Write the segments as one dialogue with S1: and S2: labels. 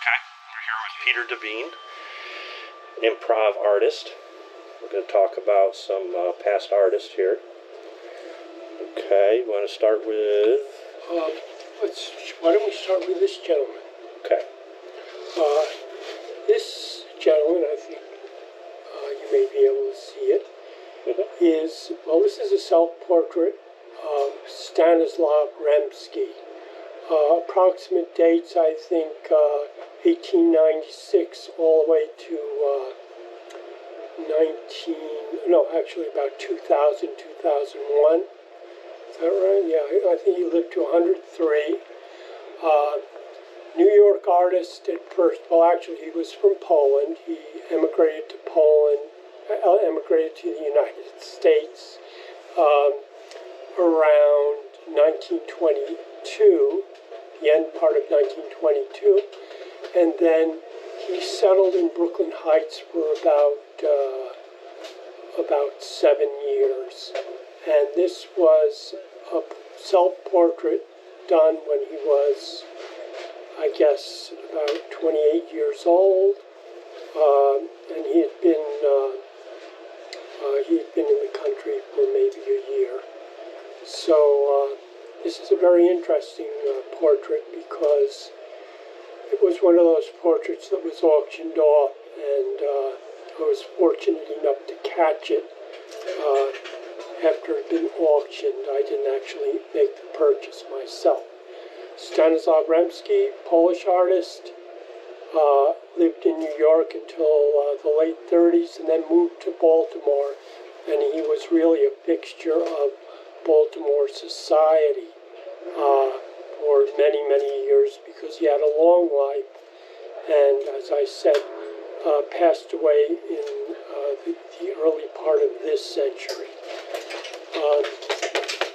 S1: Okay, we're here with Peter Duveen, improv artist. We're going to talk about some past artists here. Okay, you want to start with?
S2: Why don't we start with this gentleman?
S1: Okay.
S2: This gentleman, I think you may be able to see it, is, well, this is a self-portrait of Stanislaw Remsky. Approximate dates, I think, 1896 all the way to about 2000, 2001. Is that right? Yeah, I think he lived to 103. New York artist at first. Well, actually, he was from Poland. He emigrated to Poland, emigrated to the United States around 1922, the end part of 1922, and then he settled in Brooklyn Heights for about 7 years. And this was a self-portrait done when he was, I guess, about 28 years old, and he had been in the country for maybe a year. So this is a very interesting portrait because it was one of those portraits that was auctioned off, and I was fortunate enough to catch it after it had been auctioned. I didn't actually make the purchase myself. Stanislaw Remsky, Polish artist, lived in New York until the late 30s and then moved to Baltimore, and he was really a fixture of Baltimore society for many, many years because he had a long life and, as I said, passed away in the early part of this century.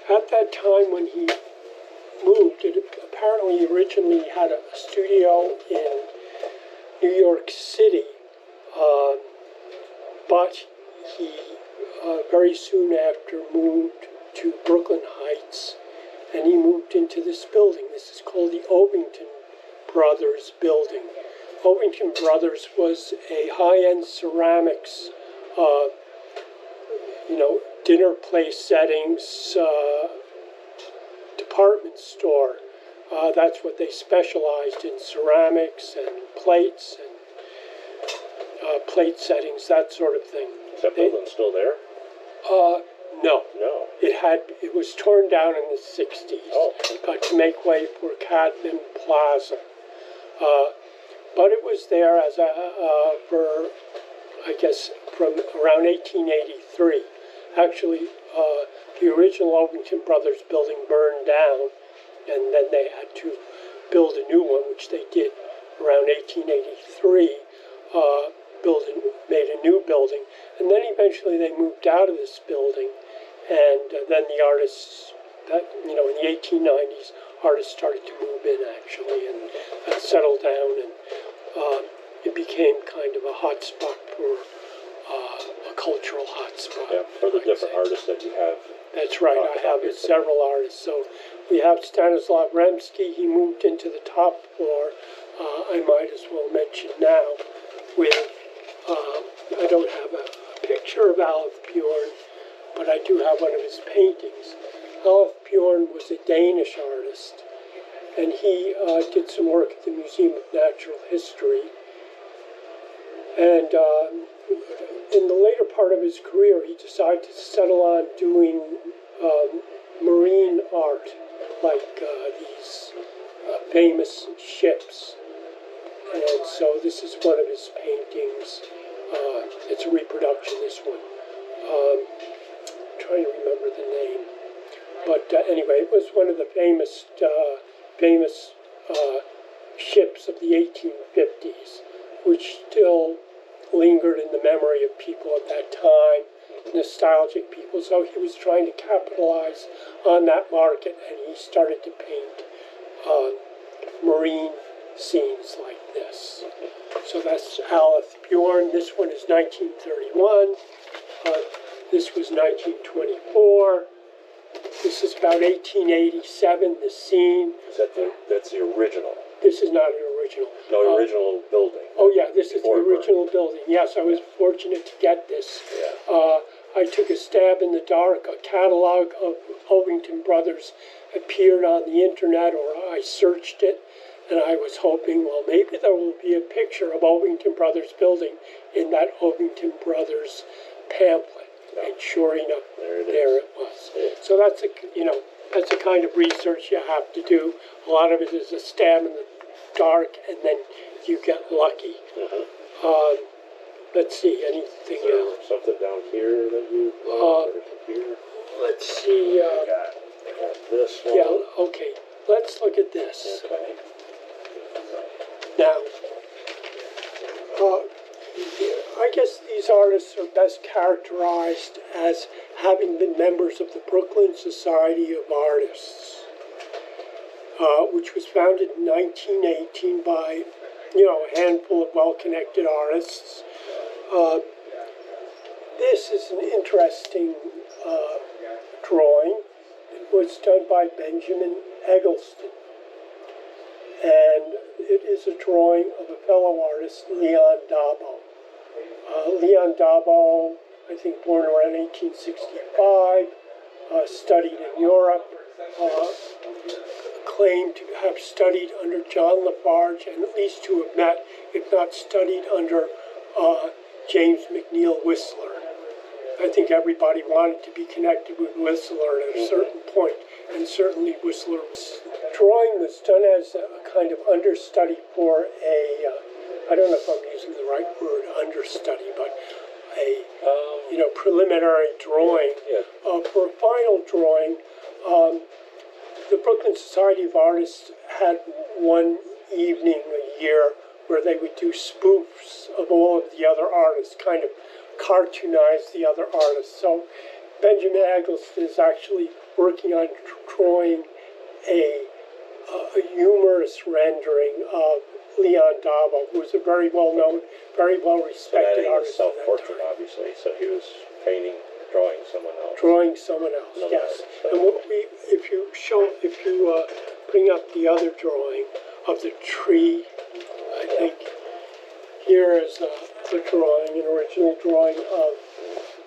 S2: At that time when he moved, it apparently originally had a studio in New York City, but he very soon after moved to Brooklyn Heights, and he moved into this building. This is called the Ovington Brothers building. Ovington Brothers was a high-end ceramics, dinner place settings department store. That's what they specialized in, ceramics and plates and plate settings, that sort of thing.
S1: Is that building still there?
S2: No.
S1: No.
S2: It was torn down in the 60s to make way for Cadman Plaza. But it was there as for, I guess, from around 1883. Actually, the original Ovington Brothers building burned down, and then they had to build a new one, which they did around 1883, made a new building, and then eventually they moved out of this building, and then the artists, in the 1890s, artists started to move in, actually, and settle down, and it became kind of a hot spot for a cultural hot spot.
S1: Yeah, for the different artists that you have.
S2: That's right, I have several artists. So we have Stanislaw Remsky. He moved into the top floor. I might as well mention now with, I don't have a picture of Alf Bjorn, but I do have one of his paintings. Alf Bjorn was a Danish artist, and he did some work at the Museum of Natural History. And in the later part of his career, he decided to settle on doing marine art, like these famous ships. And so this is one of his paintings. It's a reproduction, this one. I'm trying to remember the name. But anyway, it was one of the famous ships of the 1850s, which still lingered in the memory of people at that time, nostalgic people. So he was trying to capitalize on that market, and he started to paint marine scenes like this. So that's Alf Bjorn. This one is 1931. This was 1924. This is about 1887, the scene.
S1: That's the original?
S2: This is not an original.
S1: No, the original building.
S2: Oh yeah, this is the
S1: Before it burned.
S2: original building. Yes, I was fortunate to get this.
S1: Yeah.
S2: I took a stab in the dark. A catalog of Ovington Brothers appeared on the internet, or I searched it, and I was hoping, well, maybe there will be a picture of Ovington Brothers building in that Ovington Brothers pamphlet.
S1: Yeah.
S2: And sure enough,
S1: There
S2: it was.
S1: Yeah.
S2: So that's that's the kind of research you have to do. A lot of it is a stab in the dark, and then you get lucky.
S1: Mm-hmm.
S2: Let's see, anything
S1: Is there
S2: else?
S1: something down here that you here?
S2: Let's see.
S1: I got this one.
S2: Yeah, okay. Let's look at this.
S1: Okay.
S2: Now, I guess these artists are best characterized as having been members of the Brooklyn Society of Artists, which was founded in 1918 by, a handful of well-connected artists. This is an interesting drawing. It was done by Benjamin Eggleston, and it is a drawing of a fellow artist, Leon Dabo. Leon Dabo, I think born around 1865, studied in Europe, claimed to have studied under John Lafarge, and at least to have met, if not studied under James McNeill Whistler. I think everybody wanted to be connected with Whistler at a certain point, and certainly Whistler's drawing was done as a kind of understudy for I don't know if I'm using the right word, understudy, but a preliminary drawing.
S1: Yeah.
S2: For a final drawing, the Brooklyn Society of Artists had one evening a year where they would do spoofs of all of the other artists, kind of cartoonize the other artists. So Benjamin Eggleston is actually working on drawing a humorous rendering of Leon Dabo, who was a very well-known, very well-respected
S1: Adding a
S2: artist.
S1: self-portrait, obviously, so he was drawing someone else.
S2: Drawing someone else,
S1: Another
S2: yes.
S1: artist.
S2: And if you bring up the other drawing of the tree, I think here is the drawing, an original drawing of,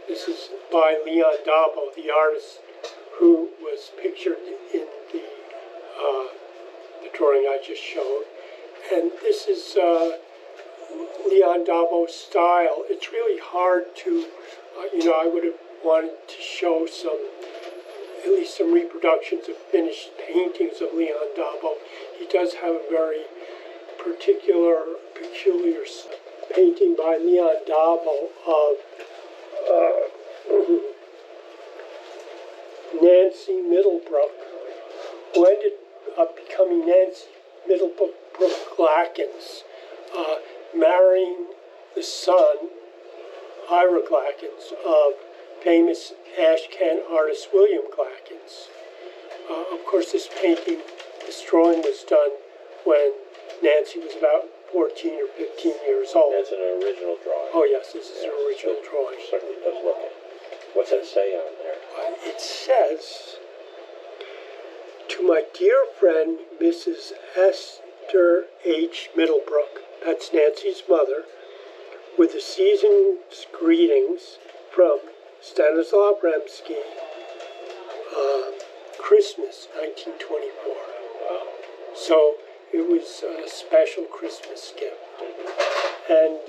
S2: this is by Leon Dabo, the artist who was pictured in the drawing I just showed. And this is Leon Dabo's style. It's really hard to, I would have wanted to show at least some reproductions of finished paintings of Leon Dabo. He does have a very peculiar painting by Leon Dabo of Nancy Middlebrook, who ended up becoming Nancy Middlebrook Glackens, marrying the son, Ira Glackens, of famous Ashcan artist William Glackens. Of course, this drawing was done when Nancy was about 14 or 15 years old.
S1: That's an original drawing.
S2: Oh yes, this is an original drawing.
S1: Certainly does look it. What's that say on there?
S2: It says, "To my dear friend, Mrs. Esther H. Middlebrook," that's Nancy's mother, "with the season's greetings from Stanislaw Bremski, Christmas 1924.
S1: Wow.
S2: So it was a special Christmas gift. And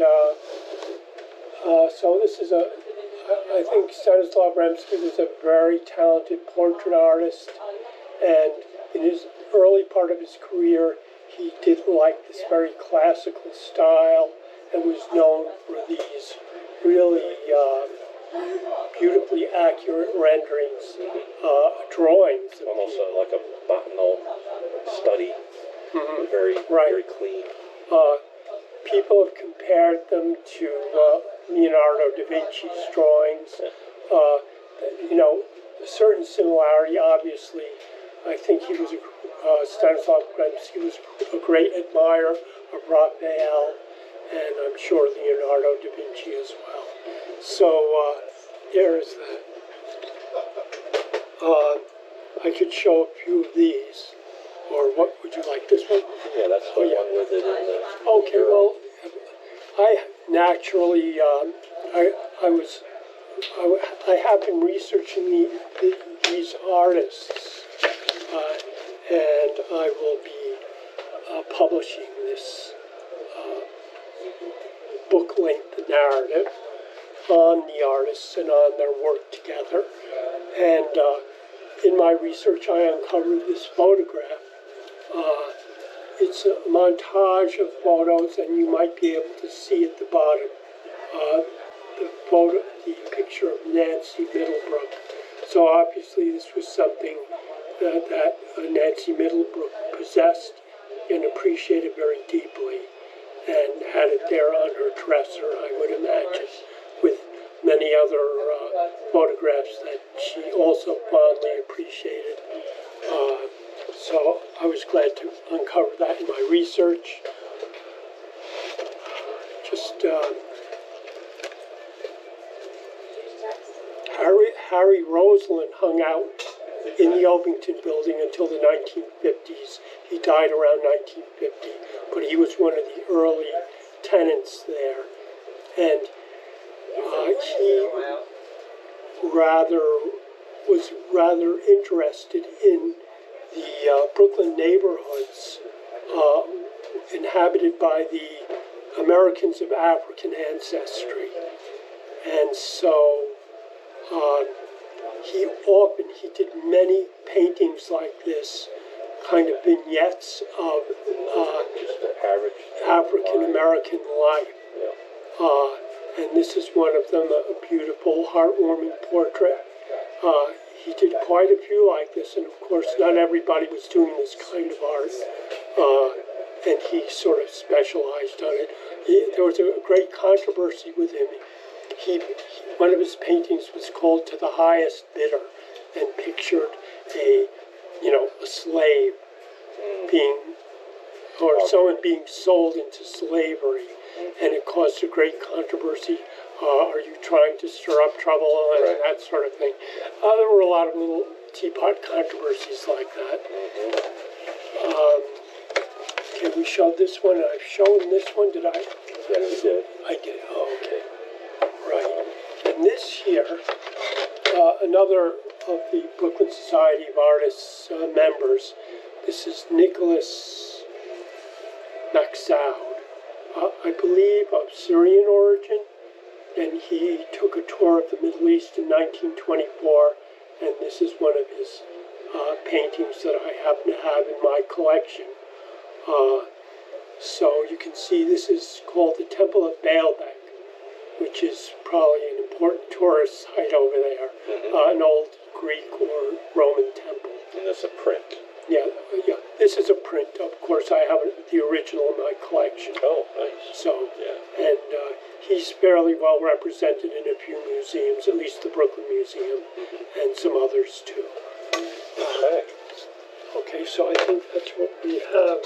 S2: so this is I think Stanislaw Bremski was a very talented portrait artist, and in his early part of his career, he did like this very classical style and was known for these really beautifully accurate renderings, drawings.
S1: Almost like a botanal study. Very, very clean.
S2: People have compared them to Leonardo da Vinci's drawings. A certain similarity, obviously. I think he was Stanislaw Bremski was a great admirer of Raphael, and I'm sure Leonardo da Vinci as well. So there is that. I could show a few of these. Or what would you like, this one?
S1: Yeah, that's the
S2: yeah.
S1: one with it in the...
S2: Okay, well, I naturally, I have been researching these artists, and I will be publishing this book-length narrative on the artists and on their work together. And in my research, I uncovered this photograph. It's a montage of photos, and you might be able to see at the bottom the picture of Nancy Middlebrook. So obviously, this was something that Nancy Middlebrook possessed and appreciated very deeply, and had it there on her dresser, I would imagine, with many other photographs that she also fondly appreciated. So I was glad to uncover that in my research. Just Harry Roseland hung out in the Ovington building until the 1950s. He died around 1950, but he was one of the early tenants there. And he was rather interested in the Brooklyn neighborhoods inhabited by the Americans of African ancestry. And so he did many paintings like this, kind of vignettes of African American life. And this is one of them, a beautiful, heartwarming portrait. He did quite a few like this, and of course not everybody was doing this kind of art, and he sort of specialized on it. There was a great controversy with him. One of his paintings was called "To the Highest Bidder," and pictured a slave someone being sold into slavery, and it caused a great controversy. Are you trying to stir up trouble, and that sort of thing? There were a lot of little teapot controversies like that. Okay, we showed this one, and I've shown this one. Did I?
S1: Yes, you did.
S2: I did. Oh, okay. Right. And this here, another of the Brooklyn Society of Artists members. This is Nicholas Maxoud, I believe of Syrian origin, and he took a tour of the Middle East in 1924, and this is one of his paintings that I happen to have in my collection. So you can see this is called the Temple of Baalbek, which is probably an important tourist site over there, an old Greek or Roman temple.
S1: And that's a print.
S2: Yeah. This is a print. Of course, I have the original in my collection.
S1: Oh, nice.
S2: So, and he's fairly well represented in a few museums, at least the Brooklyn Museum, and some others too.
S1: Okay.
S2: Okay, so I think that's what we have.